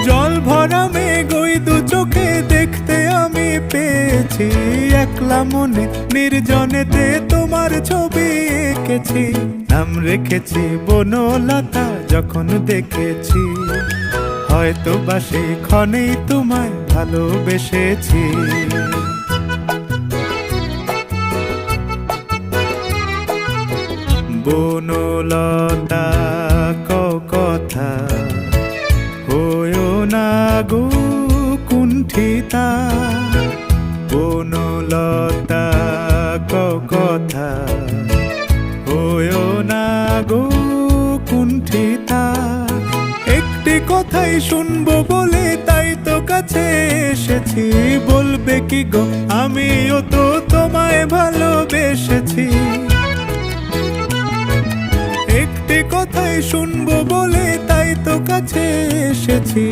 জল ভরা মেঘ ওই দু চোখে দেখতে আমি পেয়েছি, একলা মনে নির্জনেতে তোমার ছবি এঁকেছি। নাম রেখেছি বনলতা যখন দেখেছি, হয়তো বা সেই ক্ষণেই তোমায় ভালোবেসেছি। বনলতা কথা হয়ো না গো কুণ্ঠিতা, বনলতা কথা হয়ো না গো কুণ্ঠিতা। একটি কথাই শুনবো বলে তাই তো কাছে এসেছি, বলবে কি গো আমিও তো তোমায় ভালোবেসেছি। একটি কথাই শুনবো বলে তাই তো কাছে এসেছি,